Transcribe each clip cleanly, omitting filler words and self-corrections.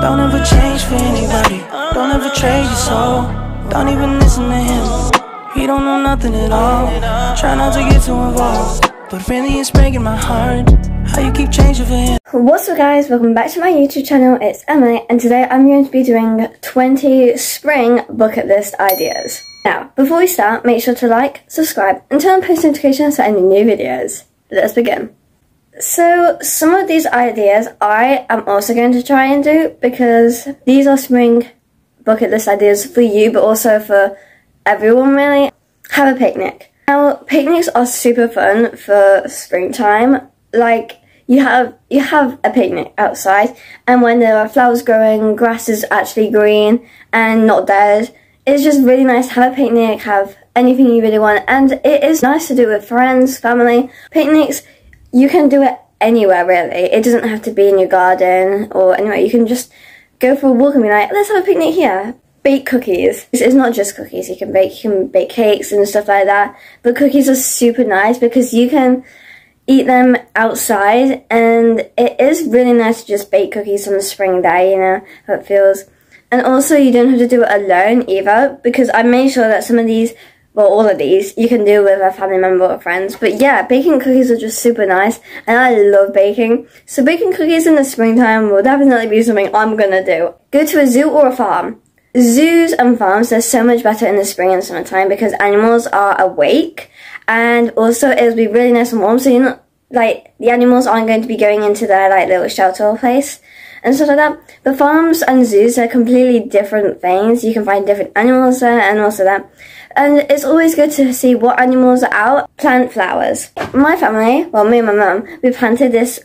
Don't ever change for anybody. Don't ever trade your soul. Don't even listen to him. He don't know nothing at all. Try not to get too involved, but really it's breaking my heart how you keep changing for him. What's up guys, welcome back to my YouTube channel. It's Emily and today I'm going to be doing 20 spring bucket list ideas. Now, before we start, make sure to like, subscribe and turn on post notifications for any new videos. Let's begin. So, some of these ideas I am also going to try and do because these are spring bucket list ideas for you but also for everyone really. Have a picnic. Now, picnics are super fun for springtime. Like, you have a picnic outside and when there are flowers growing, grass is actually green and not dead. It's just really nice to have a picnic, have anything you really want, and it is nice to do with friends, family. Picnics, you can do it anywhere really. It doesn't have to be in your garden or anywhere. You can just go for a walk and be like, let's have a picnic here. Bake cookies. It's not just cookies you can bake cakes and stuff like that. But cookies are super nice because you can eat them outside and it is really nice to just bake cookies on a spring day, you know how it feels. And also you don't have to do it alone either because I made sure that some of these, well, all of these, you can do with a family member or friends. But yeah, baking cookies are just super nice, and I love baking. So baking cookies in the springtime will definitely be something I'm gonna do. Go to a zoo or a farm. Zoos and farms, they're so much better in the spring and summertime because animals are awake, and also it'll be really nice and warm, so you're not, like, the animals aren't going to be going into their, like, little shelter place and stuff like that. But farms and zoos are completely different things. You can find different animals there and also that. And it's always good to see what animals are out. Plant flowers. My family, well, me and my mum, we planted this,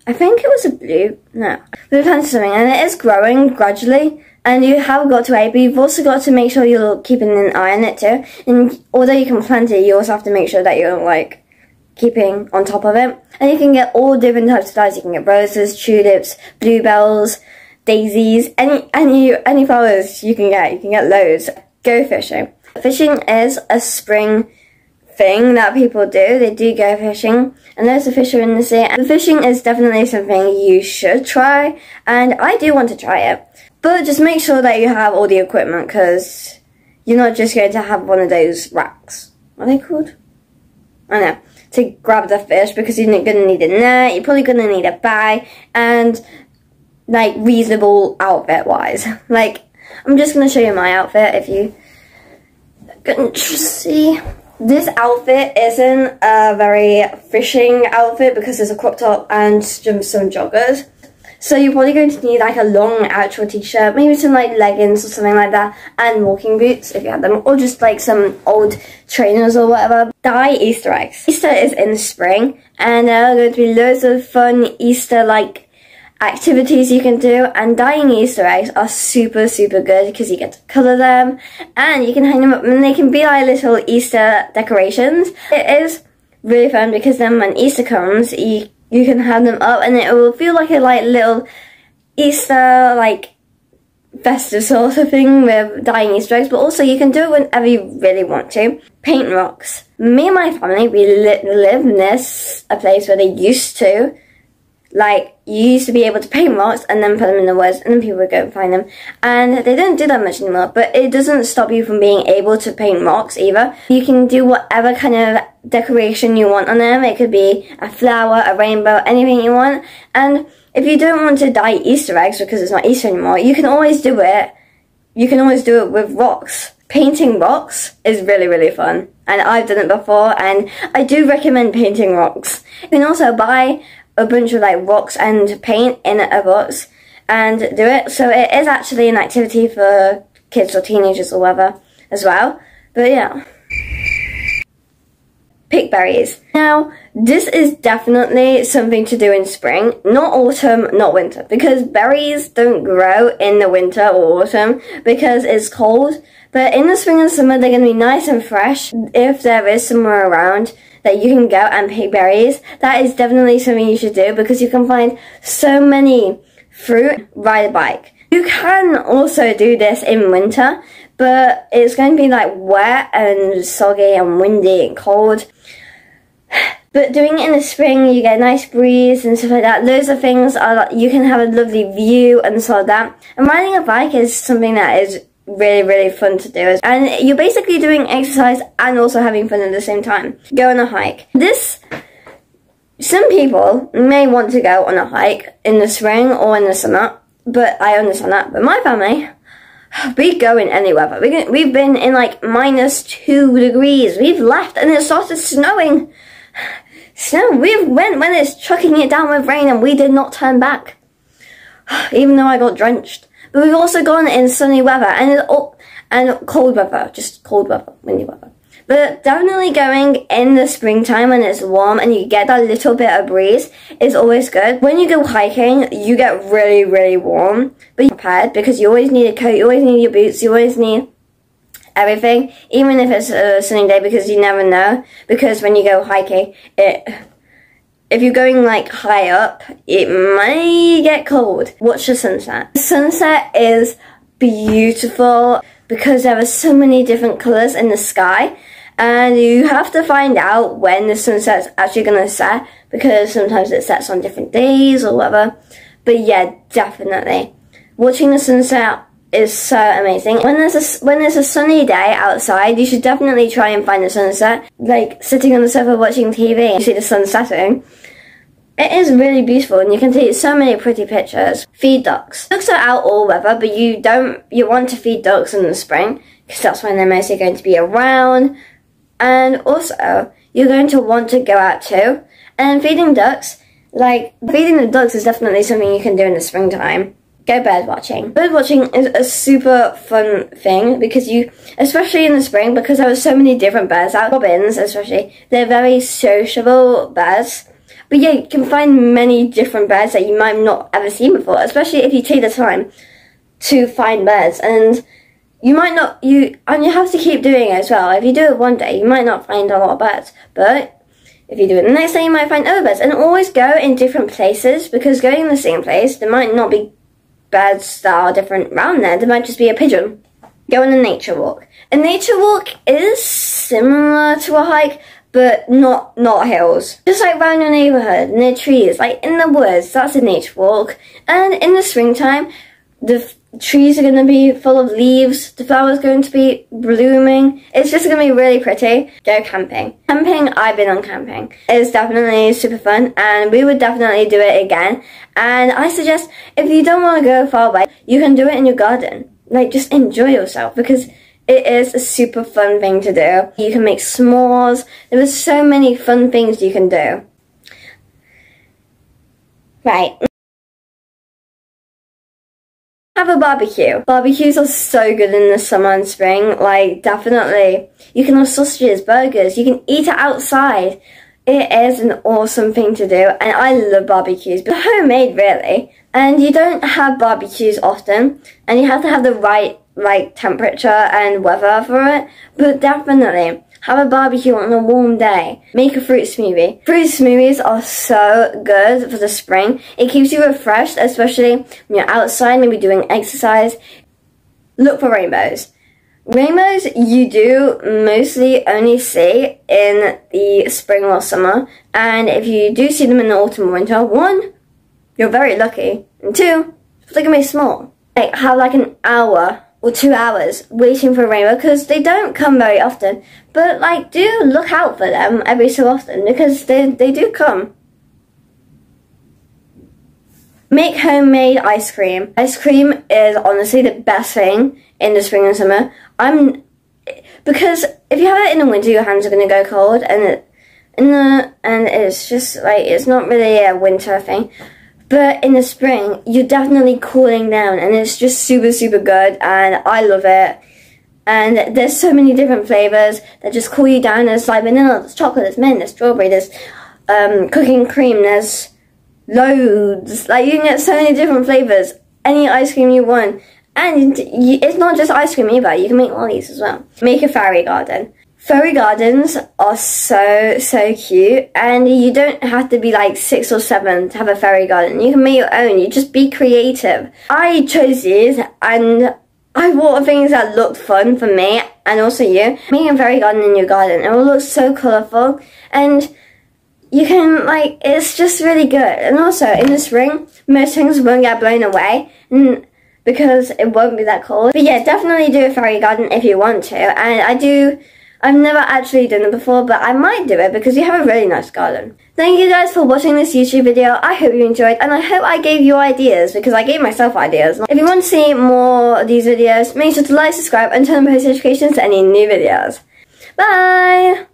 I think it was a blue, no. We planted something and it is growing gradually. And you have got to wait, but you've also got to make sure you're keeping an eye on it too. And although you can plant it, you also have to make sure that you're, like, keeping on top of it. And you can get all different types of flowers. You can get roses, tulips, bluebells, daisies, any flowers you can get loads. Go fishing. Fishing is a spring thing that people do. They do go fishing and there's a fisher in the sea. And fishing is definitely something you should try and I do want to try it. But just make sure that you have all the equipment because you're not just going to have one of those racks. What are they called? I don't know. To grab the fish because you're going to need a net, you're probably going to need a bag and like reasonable outfit wise. Like, I'm just going to show you my outfit if you couldn't see. This outfit isn't a very fishing outfit because there's a crop top and some joggers. So you're probably going to need like a long actual t-shirt, maybe some like leggings or something like that, and walking boots if you have them, or just like some old trainers or whatever. Dye Easter eggs. Easter is in spring and there are going to be loads of fun Easter like activities you can do, and dyeing Easter eggs are super good because you get to colour them and you can hang them up and they can be like little Easter decorations. It is really fun because then when Easter comes you can have them up and it will feel like a little Easter like festive sort of thing with dyeing Easter eggs, but also you can do it whenever you really want to. Paint rocks. Me and my family, we live near a place where they used to, like, you used to be able to paint rocks and then put them in the woods and then people would go and find them. And they don't do that much anymore, but it doesn't stop you from being able to paint rocks either. You can do whatever kind of decoration you want on them. It could be a flower, a rainbow, anything you want. And if you don't want to dye Easter eggs because it's not Easter anymore, you can always do it. You can always do it with rocks. Painting rocks is really fun. And I've done it before and I do recommend painting rocks. You can also buy a bunch of like rocks and paint in a box and do it. So it is actually an activity for kids or teenagers or whatever as well. But yeah. Pick berries. Now, this is definitely something to do in spring, not autumn, not winter, because berries don't grow in the winter or autumn because it's cold. But in the spring and summer, they're going to be nice and fresh. If there is somewhere around that you can go and pick berries, that is definitely something you should do because you can find so many fruit, ride a bike. You can also do this in winter, but it's going to be like wet and soggy and windy and cold. But doing it in the spring, you get a nice breeze and stuff like that. Loads of things you can have a lovely view and stuff like that. And riding a bike is something that is really fun to do. And you're basically doing exercise and also having fun at the same time. Go on a hike. Some people may want to go on a hike in the spring or in the summer, but I understand that. But my family, we go in any weather. We've been in like -2 degrees. We've left and it started snowing. We went when it's chucking it down with rain and we did not turn back. Even though I got drenched. But we've also gone in sunny weather and cold weather. Just cold weather, windy weather. But definitely going in the springtime when it's warm and you get that little bit of breeze is always good. When you go hiking, you get really warm. But you're prepared because you always need a coat, you always need your boots, you always need everything. Even if it's a sunny day, because you never know. Because when you go hiking, if you're going like high up, it might get cold. Watch the sunset. The sunset is beautiful because there are so many different colours in the sky. And you have to find out when the sunset's actually going to set, because sometimes it sets on different days or whatever. But yeah, definitely. Watching the sunset is so amazing. When there's a sunny day outside, you should definitely try and find the sunset. Like sitting on the sofa watching TV, you see the sun setting. It is really beautiful and you can take so many pretty pictures. Feed ducks. Ducks are out all weather, but you want to feed ducks in the spring because that's when they're mostly going to be around. And also, you're going to want to go out too. And feeding the ducks is definitely something you can do in the springtime. Go bird watching. Bird watching is a super fun thing because especially in the spring, because there are so many different birds out. Robins especially, they're very sociable birds. But yeah, you can find many different birds that you might not ever seen before, especially if you take the time to find birds. And you have to keep doing it as well. If you do it one day, you might not find a lot of birds. But if you do it the next day, you might find other birds. And always go in different places, because going in the same place, there might not be birds that are different around there. There might just be a pigeon. Go on a nature walk. A nature walk is similar to a hike, but not hills. Just like around your neighborhood, near trees, like in the woods, that's a nature walk. And in the springtime, the trees are going to be full of leaves, the flowers are going to be blooming. It's just going to be really pretty. Go camping. Camping, I've been on camping. It's definitely super fun and we would definitely do it again. And I suggest if you don't want to go far away, you can do it in your garden. Like just enjoy yourself because it is a super fun thing to do. You can make s'mores. There are so many fun things you can do. Right. Have a barbecue. Barbecues are so good in the summer and spring, like definitely. You can have sausages, burgers, you can eat it outside. It is an awesome thing to do and I love barbecues, but homemade really. And you don't have barbecues often and you have to have the right temperature and weather for it, but definitely have a barbecue on a warm day. Make a fruit smoothie. Fruit smoothies are so good for the spring. It keeps you refreshed, especially when you're outside, maybe doing exercise. Look for rainbows. Rainbows you do mostly only see in the spring or summer. And if you do see them in the autumn or winter, 1, you're very lucky. And 2, they're gonna be small. Like have like an hour or 2 hours waiting for a rainbow because they don't come very often. But like do look out for them every so often because they do come. Make homemade ice cream. Ice cream is honestly the best thing in the spring and summer. Because if you have it in the winter, your hands are gonna go cold and it's just like it's not really a winter thing. But in the spring, you're definitely cooling down and it's just super good and I love it. And there's so many different flavours that just cool you down. There's like vanilla, there's chocolate, there's mint, there's strawberry, there's cooking cream, there's loads. Like you can get so many different flavours, any ice cream you want. And it's not just ice cream either, you can make lollies as well. Make a fairy garden. Fairy gardens are so cute and you don't have to be like 6 or 7 to have a fairy garden. You can make your own, you just be creative. I chose these and I bought things that looked fun for me and also you. Making a fairy garden in your garden, it will look so colourful and you can, like, it's just really good. And also, in the spring, most things won't get blown away, because it won't be that cold. But yeah, definitely do a fairy garden if you want to. And I've never actually done it before, but I might do it because you have a really nice garden. Thank you guys for watching this YouTube video. I hope you enjoyed, and I hope I gave you ideas, because I gave myself ideas. If you want to see more of these videos, make sure to like, subscribe, and turn on post notifications to any new videos. Bye!